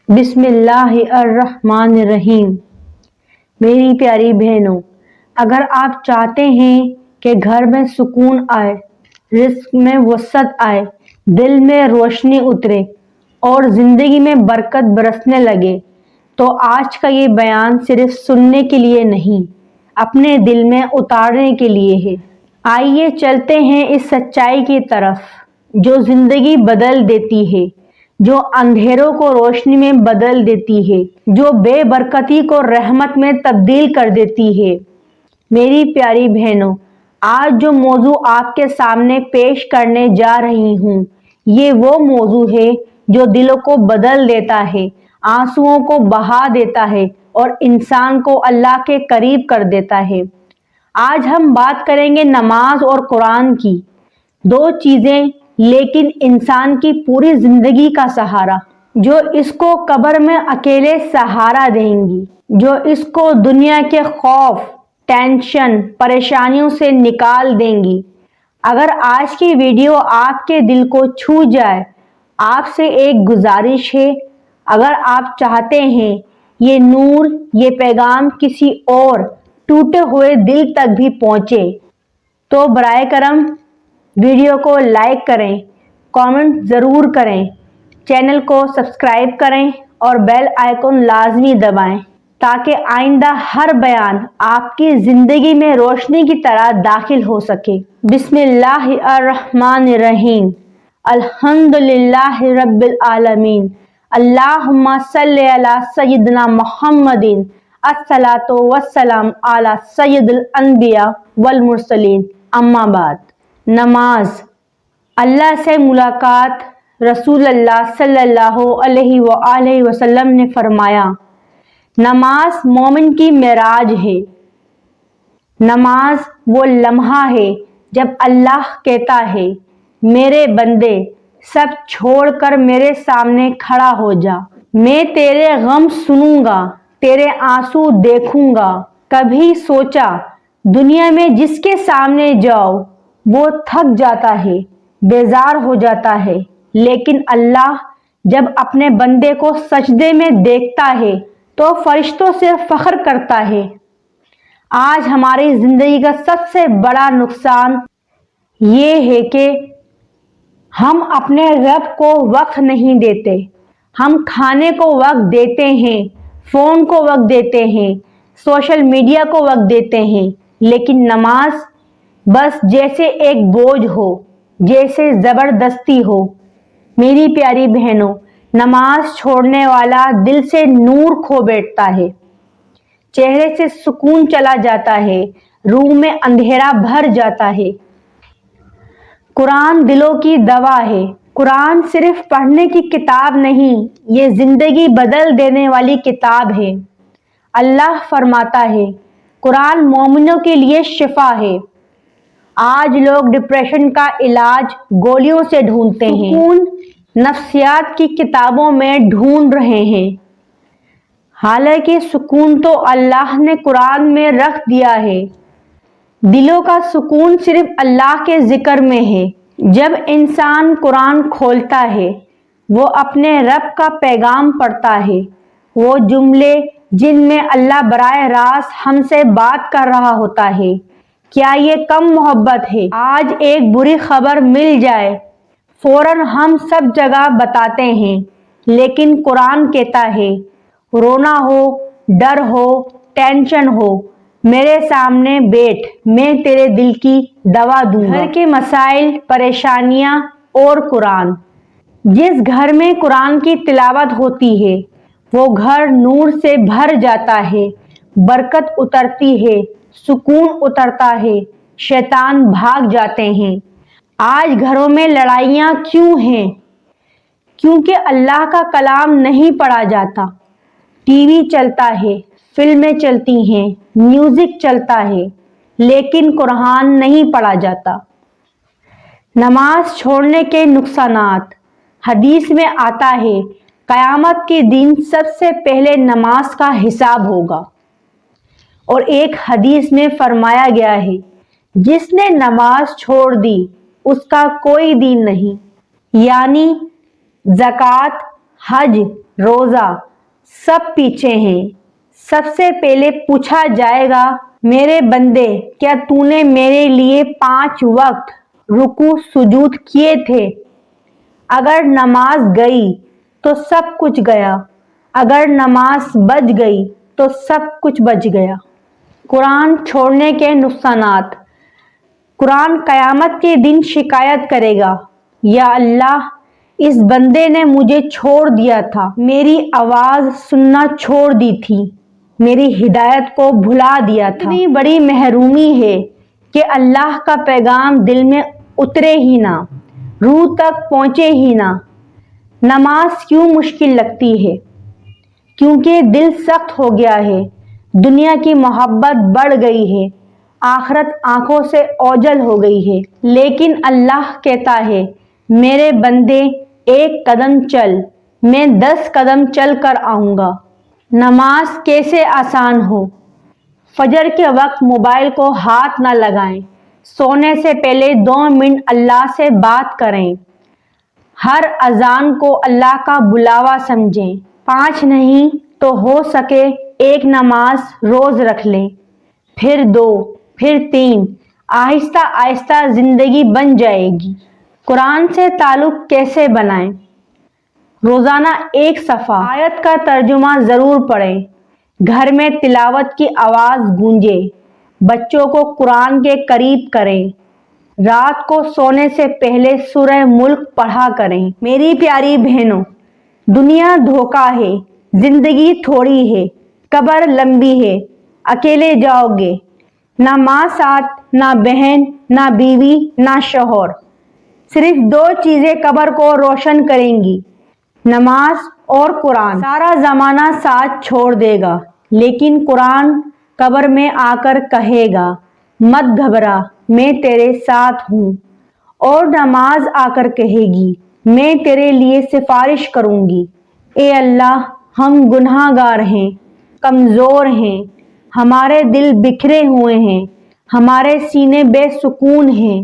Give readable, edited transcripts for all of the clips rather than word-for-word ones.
بسم اللہ الرحمن الرحیم۔ میری پیاری بہنوں، اگر آپ چاہتے ہیں کہ گھر میں سکون آئے، رزق میں وسعت آئے، دل میں روشنی اترے اور زندگی میں برکت برسنے لگے تو آج کا یہ بیان صرف سننے کے لیے نہیں، اپنے دل میں اتارنے کے لیے ہے۔ آئیے چلتے ہیں اس سچائی کی طرف جو زندگی بدل دیتی ہے، جو اندھیروں کو روشنی میں بدل دیتی ہے، جو بے برکتی کو رحمت میں تبدیل کر دیتی ہے۔ میری پیاری بہنوں، آج جو موضوع آپ کے سامنے پیش کرنے جا رہی ہوں، یہ وہ موضوع ہے جو دلوں کو بدل دیتا ہے، آنسوؤں کو بہا دیتا ہے اور انسان کو اللہ کے قریب کر دیتا ہے۔ آج ہم بات کریں گے نماز اور قرآن کی، دو چیزیں لیکن انسان کی پوری زندگی کا سہارا، جو اس کو قبر میں اکیلے سہارا دیں گی، جو اس کو دنیا کے خوف، ٹینشن، پریشانیوں سے نکال دیں گی۔ اگر آج کی ویڈیو آپ کے دل کو چھو جائے، آپ سے ایک گزارش ہے، اگر آپ چاہتے ہیں یہ نور، یہ پیغام کسی اور ٹوٹے ہوئے دل تک بھی پہنچے تو برائے کرم ویڈیو کو لائک کریں، کامنٹ ضرور کریں، چینل کو سبسکرائب کریں اور بیل آئیکن لازمی دبائیں تاکہ آئندہ ہر بیان آپ کی زندگی میں روشنی کی طرح داخل ہو سکے۔ بسم اللہ الرحمن الرحیم۔ الحمدللہ رب العالمین۔ اللہم صلی علی سیدنا محمد الصلاۃ والسلام علی سید الانبیاء والمرسلین۔ اما بعد، نماز، اللہ سے ملاقات۔ رسول اللہ صلی اللہ علیہ وآلہ وسلم نے فرمایا، نماز مومن کی معراج ہے۔ نماز وہ لمحہ ہے جب اللہ کہتا ہے، میرے بندے سب چھوڑ کر میرے سامنے کھڑا ہو جا، میں تیرے غم سنوں گا، تیرے آنسو دیکھوں گا۔ کبھی سوچا دنیا میں جس کے سامنے جاؤ وہ تھک جاتا ہے، بیزار ہو جاتا ہے، لیکن اللہ جب اپنے بندے کو سجدے میں دیکھتا ہے تو فرشتوں سے فخر کرتا ہے۔ آج ہماری زندگی کا سب سے بڑا نقصان یہ ہے کہ ہم اپنے رب کو وقت نہیں دیتے۔ ہم کھانے کو وقت دیتے ہیں، فون کو وقت دیتے ہیں، سوشل میڈیا کو وقت دیتے ہیں، لیکن نماز بس جیسے ایک بوجھ ہو، جیسے زبردستی ہو۔ میری پیاری بہنوں، نماز چھوڑنے والا دل سے نور کھو بیٹھتا ہے، چہرے سے سکون چلا جاتا ہے، روح میں اندھیرا بھر جاتا ہے۔ قرآن دلوں کی دوا ہے۔ قرآن صرف پڑھنے کی کتاب نہیں، یہ زندگی بدل دینے والی کتاب ہے۔ اللہ فرماتا ہے، قرآن مومنوں کے لیے شفا ہے۔ آج لوگ ڈپریشن کا علاج گولیوں سے ڈھونڈتے ہیں، سکون نفسیات کی کتابوں میں ڈھونڈ رہے ہیں، حالانکہ سکون تو اللہ نے قرآن میں رکھ دیا ہے۔ دلوں کا سکون صرف اللہ کے ذکر میں ہے۔ جب انسان قرآن کھولتا ہے، وہ اپنے رب کا پیغام پڑھتا ہے، وہ جملے جن میں اللہ براہ راست ہم سے بات کر رہا ہوتا ہے۔ کیا یہ کم محبت ہے؟ آج ایک بری خبر مل جائے، فوراً ہم سب جگہ بتاتے ہیں، لیکن قرآن کہتا ہے، رونا ہو، ڈر ہو، ٹینشن ہو، میرے سامنے بیٹھ، میں تیرے دل کی دوا دوں گا۔ گھر کے مسائل، پریشانیاں اور قرآن۔ جس گھر میں قرآن کی تلاوت ہوتی ہے، وہ گھر نور سے بھر جاتا ہے، برکت اترتی ہے، سکون اترتا ہے، شیطان بھاگ جاتے ہیں۔ آج گھروں میں لڑائیاں کیوں ہیں؟ کیونکہ اللہ کا کلام نہیں پڑھا جاتا۔ ٹی وی چلتا ہے، فلمیں چلتی ہیں، میوزک چلتا ہے، لیکن قرآن نہیں پڑھا جاتا۔ نماز چھوڑنے کے نقصانات۔ حدیث میں آتا ہے، قیامت کے دن سب سے پہلے نماز کا حساب ہوگا، اور ایک حدیث میں فرمایا گیا ہے، جس نے نماز چھوڑ دی اس کا کوئی دین نہیں، یعنی زکوٰۃ، حج، روزہ سب پیچھے ہیں۔ سب سے پہلے پوچھا جائے گا میرے بندے کیا تو نے میرے لیے 5 وقت رکوع سجود کیے تھے؟ اگر نماز گئی تو سب کچھ گیا، اگر نماز بچ گئی تو سب کچھ بچ گیا۔ قرآن چھوڑنے کے نقصانات۔ قرآن قیامت کے دن شکایت کرے گا، یا اللہ اس بندے نے مجھے چھوڑ دیا تھا، میری آواز سننا چھوڑ دی تھی، میری ہدایت کو بھلا دیا تھا۔ اتنی بڑی محرومی ہے کہ اللہ کا پیغام دل میں اترے ہی نہ، روح تک پہنچے ہی نہ۔ نماز کیوں مشکل لگتی ہے؟ کیونکہ دل سخت ہو گیا ہے، دنیا کی محبت بڑھ گئی ہے، آخرت آنکھوں سے اوجھل ہو گئی ہے۔ لیکن اللہ کہتا ہے میرے بندے 1 قدم چل، میں 10 قدم چل کر آؤں گا۔ نماز کیسے آسان ہو؟ فجر کے وقت موبائل کو ہاتھ نہ لگائیں، سونے سے پہلے 2 منٹ اللہ سے بات کریں، ہر اذان کو اللہ کا بلاوا سمجھیں۔ 5 نہیں تو ہو سکے 1 نماز روز رکھ لیں، پھر 2، پھر 3، آہستہ آہستہ زندگی بن جائے گی۔ قرآن سے تعلق کیسے بنائیں؟ روزانہ 1 صفحہ آیت کا ترجمہ ضرور پڑھیں، گھر میں تلاوت کی آواز گونجے، بچوں کو قرآن کے قریب کریں، رات کو سونے سے پہلے سورہ ملک پڑھا کریں۔ میری پیاری بہنوں، دنیا دھوکہ ہے، زندگی تھوڑی ہے، قبر لمبی ہے، اکیلے جاؤ گے، نہ ماں ساتھ، نہ بہن، نہ بیوی، نہ شوہر۔ صرف 2 چیزیں قبر کو روشن کریں گی، نماز اور قرآن۔ سارا زمانہ ساتھ چھوڑ دے گا، لیکن قرآن قبر میں آ کر کہے گا مت گھبرا، میں تیرے ساتھ ہوں۔ اور نماز آ کر کہے گی میں تیرے لیے سفارش کروں گی۔ اے اللہ، ہم گناہ گار ہیں، کمزور ہیں، ہمارے دل بکھرے ہوئے ہیں، ہمارے سینے بے سکون ہیں۔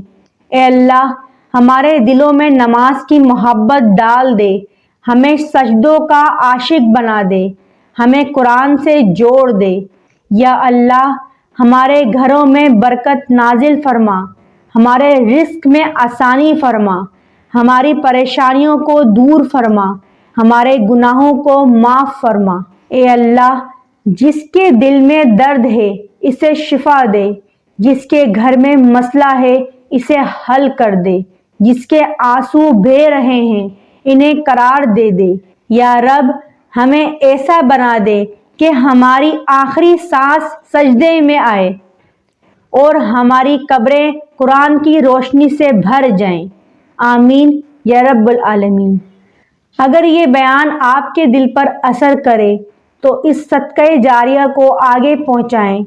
اے اللہ، ہمارے دلوں میں نماز کی محبت ڈال دے، ہمیں سجدوں کا عاشق بنا دے، ہمیں قرآن سے جوڑ دے۔ یا اللہ، ہمارے گھروں میں برکت نازل فرما، ہمارے رزق میں آسانی فرما، ہماری پریشانیوں کو دور فرما، ہمارے گناہوں کو معاف فرما۔ اے اللہ، جس کے دل میں درد ہے اسے شفا دے، جس کے گھر میں مسئلہ ہے اسے حل کر دے، جس کے آنسو بہہ رہے ہیں انہیں قرار دے دے۔ یا رب، ہمیں ایسا بنا دے کہ ہماری آخری سانس سجدے میں آئے اور ہماری قبریں قرآن کی روشنی سے بھر جائیں۔ آمین یا رب العالمین۔ اگر یہ بیان آپ کے دل پر اثر کرے تو اس صدقہ جاریہ کو آگے پہنچائیں،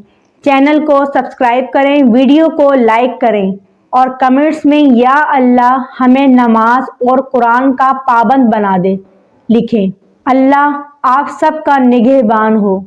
چینل کو سبسکرائب کریں، ویڈیو کو لائک کریں اور کمنٹس میں یا اللہ ہمیں نماز اور قرآن کا پابند بنا دے لکھیں۔ اللہ آپ سب کا نگہبان ہو۔